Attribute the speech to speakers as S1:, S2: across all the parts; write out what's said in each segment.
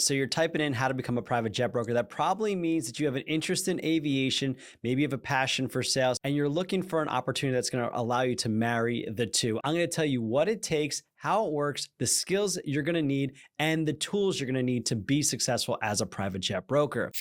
S1: So you're typing in how to become a private jet broker. That probably means that you have an interest in aviation, maybe you have a passion for sales, and you're looking for an opportunity that's going to allow you to marry the two. I'm going to tell you what it takes, how it works, the skills you're going to need, and the tools you're going to need to be successful as a private jet broker.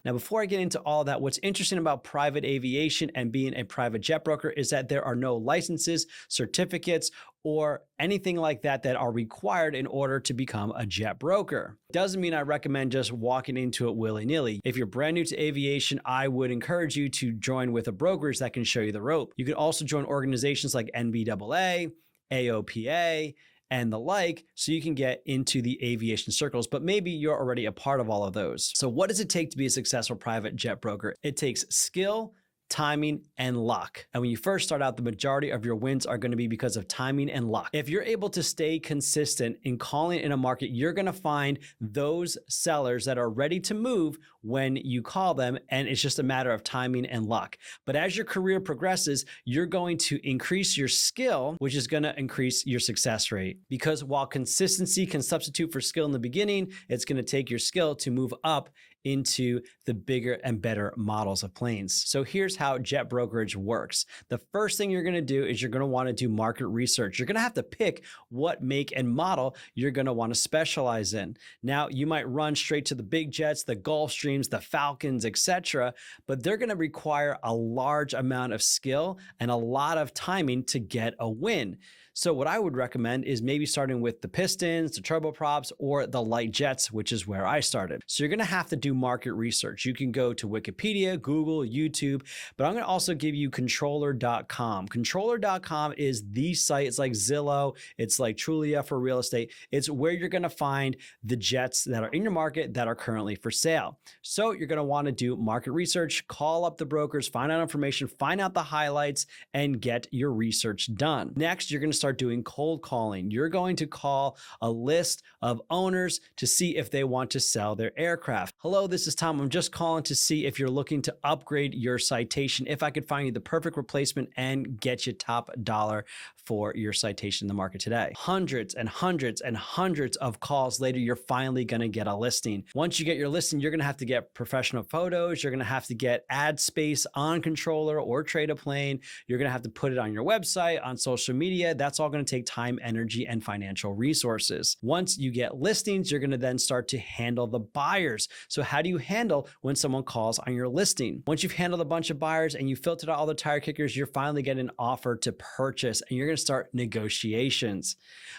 S1: Now, before I get into all that, what's interesting about private aviation and being a private jet broker is that there are no licenses, certificates, or anything like that that are required in order to become a jet broker. Doesn't mean I recommend just walking into it willy-nilly. If you're brand new to aviation, I would encourage you to join with a brokerage that can show you the rope. You can also join organizations like NBAA, AOPA, and the like, so you can get into the aviation circles, but maybe you're already a part of all of those. So what does it take to be a successful private jet broker? It takes skill, timing, and luck. And when you first start out, the majority of your wins are going to be because of timing and luck. If you're able to stay consistent in calling in a market, you're going to find those sellers that are ready to move when you call them, and it's just a matter of timing and luck. But as your career progresses, you're going to increase your skill, which is going to increase your success rate. Because while consistency can substitute for skill in the beginning, it's going to take your skill to move up into the bigger and better models of planes. So here's how jet brokerage works. The first thing you're going to do is you're going to want to do market research. You're going to have to pick what make and model you're going to want to specialize in. Now, you might run straight to the big jets, the Gulfstreams, the Falcons, etc., but they're going to require a large amount of skill and a lot of timing to get a win. So what I would recommend is maybe starting with the Pistons, the turboprops, or the light jets, which is where I started. So you're going to have to do market research. You can go to Wikipedia, Google, YouTube, but I'm going to also give you controller.com. Controller.com is the site. It's like Zillow. It's like Trulia for real estate. It's where you're going to find the jets that are in your market that are currently for sale. So you're going to want to do market research, call up the brokers, find out information, find out the highlights, and get your research done. Next, you're going to start doing cold calling. You're going to call a list of owners to see if they want to sell their aircraft. Hello, this is Tom. I'm just calling to see if you're looking to upgrade your citation, if I could find you the perfect replacement and get you top dollar for your citation in the market today. Hundreds and hundreds and hundreds of calls later, you're finally going to get a listing. Once you get your listing, you're going to have to get professional photos. You're going to have to get ad space on Controller or Trade a Plane. You're going to have to put it on your website, on social media. That's all going to take time, energy, and financial resources. Once you get listings, you're going to then start to handle the buyers. So how do you handle when someone calls on your listing? Once you've handled a bunch of buyers and you filtered out all the tire kickers, you're finally getting an offer to purchase, and you're going to start negotiations.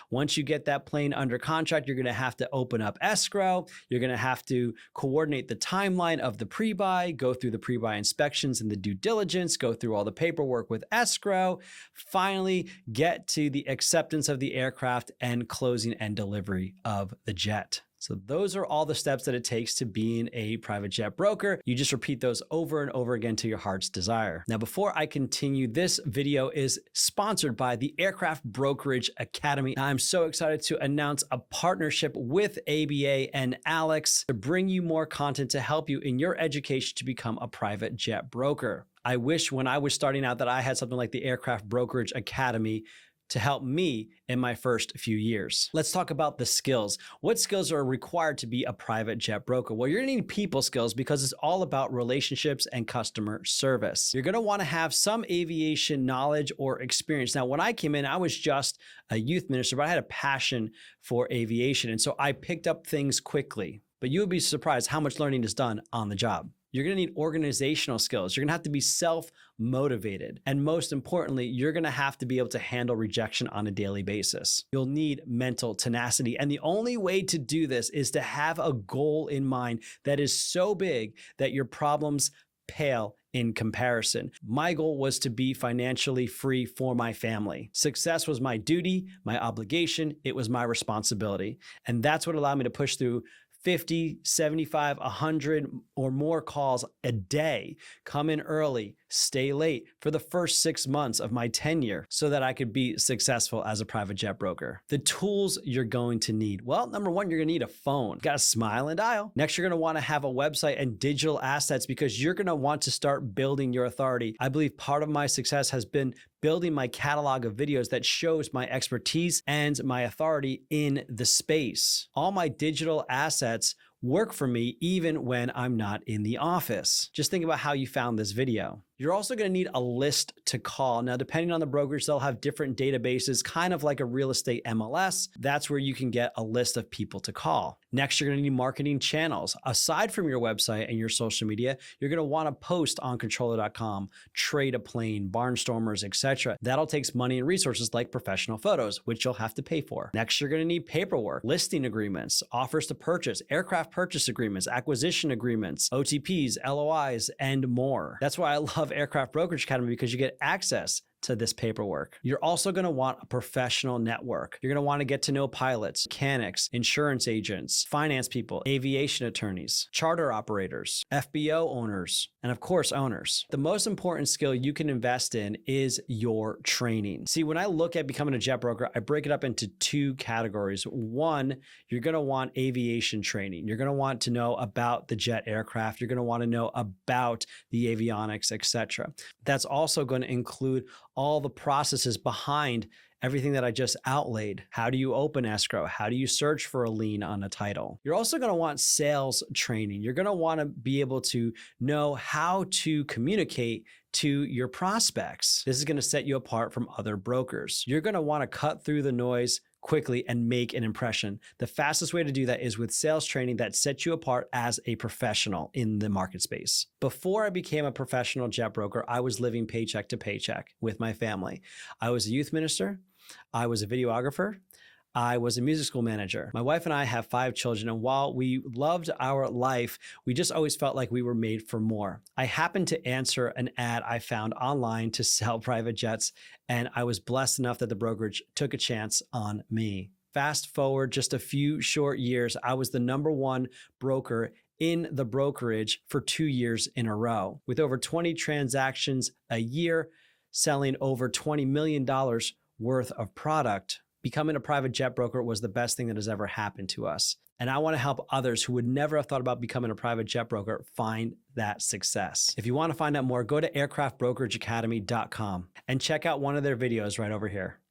S1: Once you get that plane under contract, you're going to have to open up escrow. You're going to have to coordinate the timeline of the pre-buy, go through the pre-buy inspections and the due diligence, go through all the paperwork with escrow, finally get to the acceptance of the aircraft and closing and delivery of the jet. So those are all the steps that it takes to being a private jet broker. You just repeat those over and over again to your heart's desire. Now, before I continue, this video is sponsored by the Aircraft Brokerage Academy. I'm so excited to announce a partnership with ABA and Alex to bring you more content to help you in your education to become a private jet broker. I wish when I was starting out that I had something like the Aircraft Brokerage Academy to help me in my first few years. Let's talk about the skills. What skills are required to be a private jet broker? Well, you're gonna need people skills because it's all about relationships and customer service. You're gonna wanna have some aviation knowledge or experience. Now, when I came in, I was just a youth minister, but I had a passion for aviation. And so I picked up things quickly. But you would be surprised how much learning is done on the job. You're going to need organizational skills. You're going to have to be self-motivated. And most importantly, you're going to have to be able to handle rejection on a daily basis. You'll need mental tenacity. And the only way to do this is to have a goal in mind that is so big that your problems pale in comparison. My goal was to be financially free for my family. Success was my duty, my obligation. It was my responsibility. And that's what allowed me to push through 50, 75, 100 or more calls a day, come in early, stay late for the first 6 months of my tenure so that I could be successful as a private jet broker. The tools you're going to need. Well, number one, you're going to need a phone. Got to smile and dial. Next, you're going to want to have a website and digital assets because you're going to want to start building your authority. I believe part of my success has been building my catalog of videos that shows my expertise and my authority in the space. All my digital assets work for me even when I'm not in the office. Just think about how you found this video. You're also going to need a list to call. Now, depending on the brokerage, they'll have different databases, kind of like a real estate MLS. That's where you can get a list of people to call. Next, you're going to need marketing channels. Aside from your website and your social media, you're going to want to post on controller.com, Trade a Plane, Barnstormers, etc. That'll take money and resources like professional photos, which you'll have to pay for. Next, you're going to need paperwork, listing agreements, offers to purchase, aircraft purchase agreements, acquisition agreements, OTPs, LOIs, and more. That's why I love Aircraft Brokerage Academy, because you get access to this paperwork. You're also going to want a professional network. You're going to want to get to know pilots, mechanics, insurance agents, finance people, aviation attorneys, charter operators, FBO owners, and of course, owners. The most important skill you can invest in is your training. See, when I look at becoming a jet broker, I break it up into two categories. One, you're going to want aviation training. You're going to want to know about the jet aircraft. You're going to want to know about the avionics, etc. That's also going to include all the processes behind everything that I just outlaid. How do you open escrow? How do you search for a lien on a title? You're also going to want sales training. You're going to want to be able to know how to communicate to your prospects. This is going to set you apart from other brokers. You're going to want to cut through the noise quickly and make an impression. The fastest way to do that is with sales training that sets you apart as a professional in the market space. Before I became a professional jet broker, I was living paycheck to paycheck with my family. I was a youth minister. I was a videographer. I was a music school manager. My wife and I have 5 children, and while we loved our life, we just always felt like we were made for more. I happened to answer an ad I found online to sell private jets, and I was blessed enough that the brokerage took a chance on me. Fast forward just a few short years, I was the #1 broker in the brokerage for 2 years in a row, with over 20 transactions a year, selling over $20 million worth of product. Becoming a private jet broker was the best thing that has ever happened to us. And I want to help others who would never have thought about becoming a private jet broker find that success. If you want to find out more, go to aircraftbrokerageacademy.com and check out one of their videos right over here.